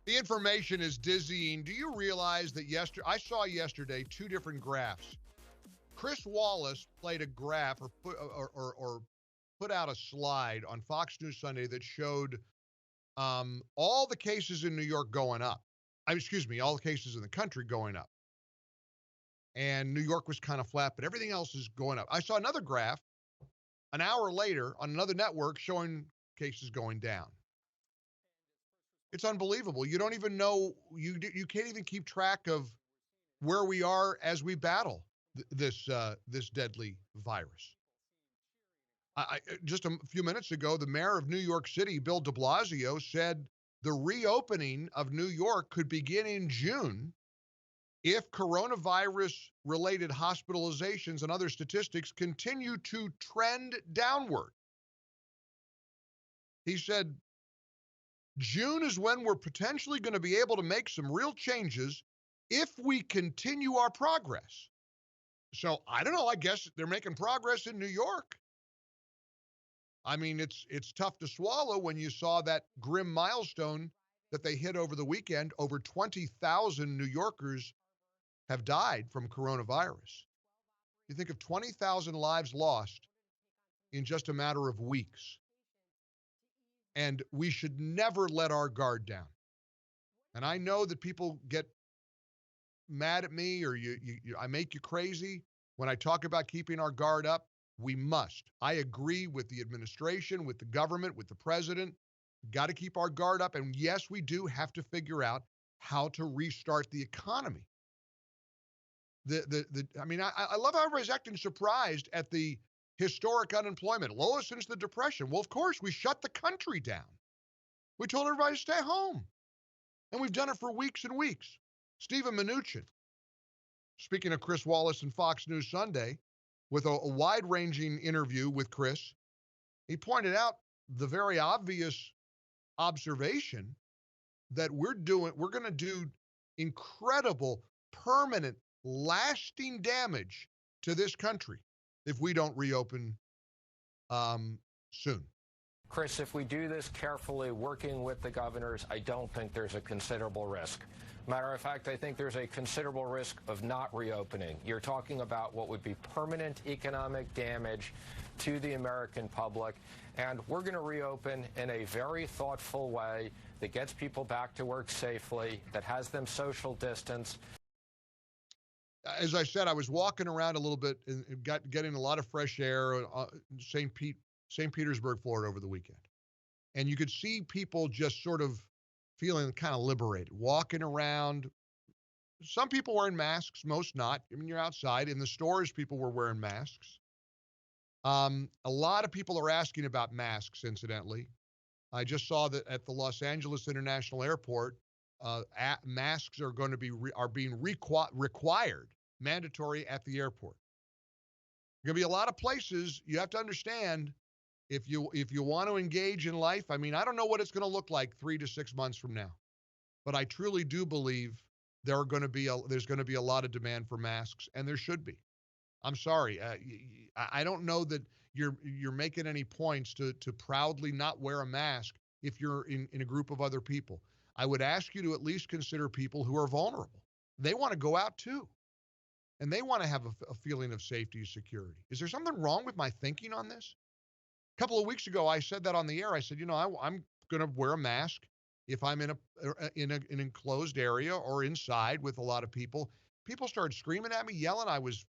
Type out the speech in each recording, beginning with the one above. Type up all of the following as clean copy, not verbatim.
The information is dizzying. Do you realize that I saw yesterday two different graphs. Chris Wallace played a graph or put out a slide on Fox News Sunday that showed all the cases in New York going up. All the cases in the country going up. And New York was kind of flat, but everything else is going up. I saw another graph an hour later on another network showing cases going down. It's unbelievable. You don't even know, you can't even keep track of where we are as we battle this deadly virus. Just a few minutes ago, the mayor of New York City, Bill de Blasio, said the reopening of New York could begin in June if coronavirus-related hospitalizations and other statistics continue to trend downward. He said, June is when we're potentially going to be able to make some real changes if we continue our progress. So I don't know, I guess they're making progress in New York. I mean, it's tough to swallow when you saw that grim milestone that they hit over the weekend. Over 20,000 New Yorkers have died from coronavirus. You think of 20,000 lives lost in just a matter of weeks. And we should never let our guard down. And I know that people get mad at me or I make you crazy when I talk about keeping our guard up. We must. I agree with the administration, with the government, with the president. Got to keep our guard up. And yes, we do have to figure out how to restart the economy. I love how everybody's acting surprised at the historic unemployment, lowest since the Depression. Well, of course, we shut the country down. We told everybody to stay home. And we've done it for weeks and weeks. Steve Mnuchin, speaking of Chris Wallace and Fox News Sunday, with a wide-ranging interview with Chris, he pointed out the very obvious observation that we're going to do incredible, permanent, lasting damage to this country if we don't reopen soon. Chris, if we do this carefully, working with the governors, I don't think there's a considerable risk. Matter of fact, I think there's a considerable risk of not reopening. You're talking about what would be permanent economic damage to the American public, and we're going to reopen in a very thoughtful way that gets people back to work safely, that has them social distance. As I said, I was walking around a little bit and getting a lot of fresh air in St. Petersburg, Florida over the weekend. And you could see people just sort of feeling kind of liberated, walking around. Some people wearing masks, most not. I mean, you're outside. In the stores, people were wearing masks. A lot of people are asking about masks, incidentally. I just saw that at the Los Angeles International Airport, masks are going to be being required, mandatory at the airport. There's going to be a lot of places you have to understand if you want to engage in life. I mean, I don't know what it's going to look like 3 to 6 months from now, but I truly do believe there's going to be a lot of demand for masks, and there should be. I'm sorry, I don't know that you're making any points to proudly not wear a mask if you're in a group of other people. I would ask you to at least consider people who are vulnerable. They want to go out too. And they want to have a feeling of safety and security. Is there something wrong with my thinking on this? A couple of weeks ago, I said that on the air. I said, I'm going to wear a mask if I'm in an enclosed area or inside with a lot of people. People started screaming at me, yelling. I was,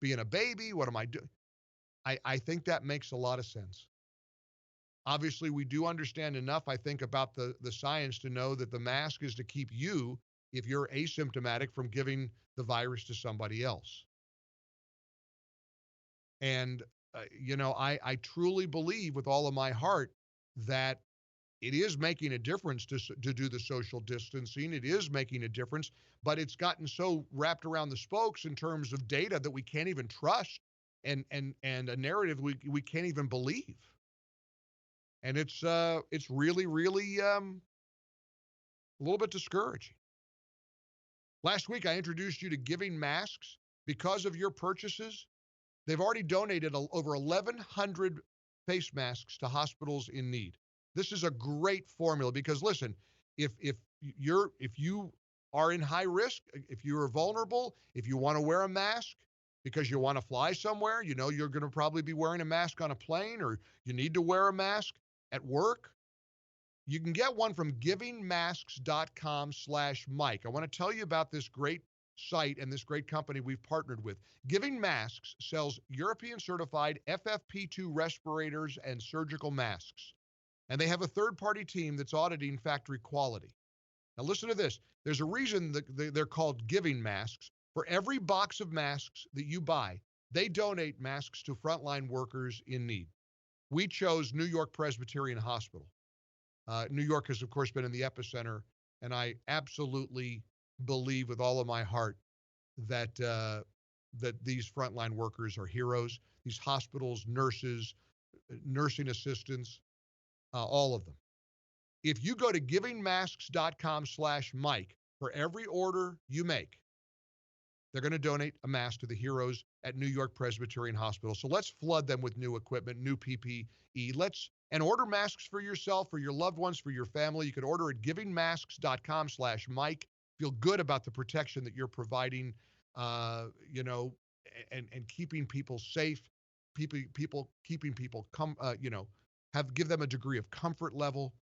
being a baby. What am I doing? I think that makes a lot of sense. Obviously, we do understand enough, I think, about the science to know that the mask is to keep you, if you're asymptomatic, from giving the virus to somebody else. And, I truly believe with all of my heart that it is making a difference to do the social distancing. It is making a difference, but it's gotten so wrapped around the spokes in terms of data that we can't even trust and a narrative we can't even believe. And it's really, really a little bit discouraging. Last week, I introduced you to giving masks. Because of your purchases, they've already donated over 1,100 face masks to hospitals in need. This is a great formula because, listen, If you are in high risk, if you are vulnerable, if you want to wear a mask because you want to fly somewhere, you know you're going to probably be wearing a mask on a plane, or you need to wear a mask at work, you can get one from givingmasks.com/Mike. I want to tell you about this great site and this great company we've partnered with. Giving Masks sells European certified FFP2 respirators and surgical masks. And they have a third-party team that's auditing factory quality. Now listen to this. There's a reason that they're called Giving Masks. For every box of masks that you buy, they donate masks to frontline workers in need. We chose New York Presbyterian Hospital. New York has, of course, been in the epicenter, and I absolutely believe with all of my heart that that these frontline workers are heroes. These hospitals, nurses, nursing assistants, all of them. If you go to givingmasks.com/Mike, for every order you make, they're going to donate a mask to the heroes at New York Presbyterian Hospital. So let's flood them with new equipment, new PPE. And order masks for yourself, for your loved ones, for your family. You can order at givingmasks.com/Mike. Feel good about the protection that you're providing, and keeping people safe, keeping people give them a degree of comfort level.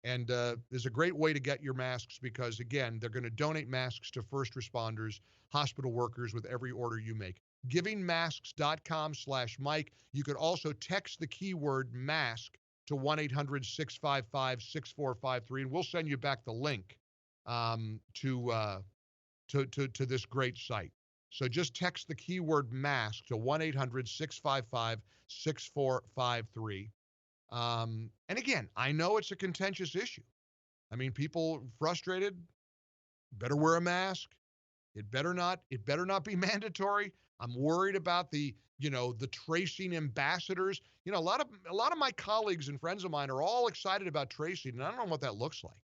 And there's a great way to get your masks because, again, they're going to donate masks to first responders, hospital workers with every order you make. Givingmasks.com/Mike. You could also text the keyword mask to 1-800-655-6453, and we'll send you back the link to this great site. So just text the keyword mask to 1-800-655-6453. And again, I know it's a contentious issue. I mean, people frustrated, better wear a mask. It better not be mandatory. I'm worried about the tracing ambassadors. A lot of my colleagues and friends of mine are all excited about tracing, and I don't know what that looks like.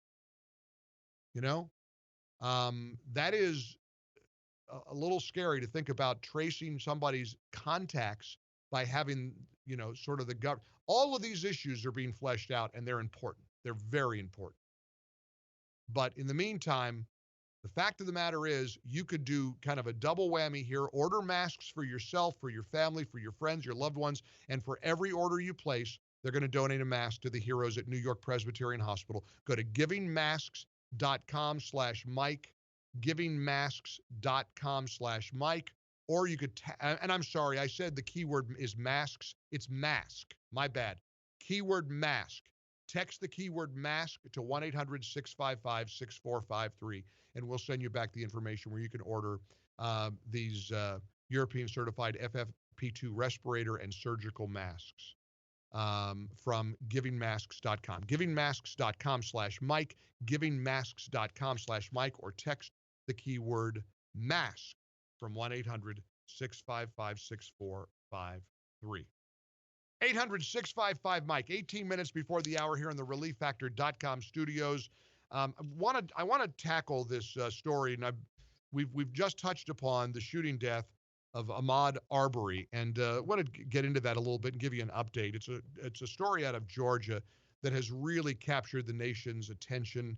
That is a little scary to think about tracing somebody's contacts by having, sort of the government. All of these issues are being fleshed out, and they're important. They're very important. But in the meantime, the fact of the matter is you could do kind of a double whammy here. Order masks for yourself, for your family, for your friends, your loved ones, and for every order you place, they're going to donate a mask to the heroes at New York Presbyterian Hospital. Go to givingmasks.com/Mike, givingmasks.com/Mike, or you could, and I'm sorry, I said the keyword is masks. It's mask. My bad. Keyword mask. Text the keyword mask to 1-800-655-6453, and we'll send you back the information where you can order these European certified FFP2 respirator and surgical masks from givingmasks.com. Givingmasks.com/Mike, givingmasks.com/Mike, or text the keyword mask from 1-800-655-6453. 800-655-Mike, 18 minutes before the hour here in the ReliefFactor.com studios. I want to tackle this story, and we've just touched upon the shooting death of Ahmaud Arbery, and want to get into that a little bit and give you an update. It's a story out of Georgia that has really captured the nation's attention.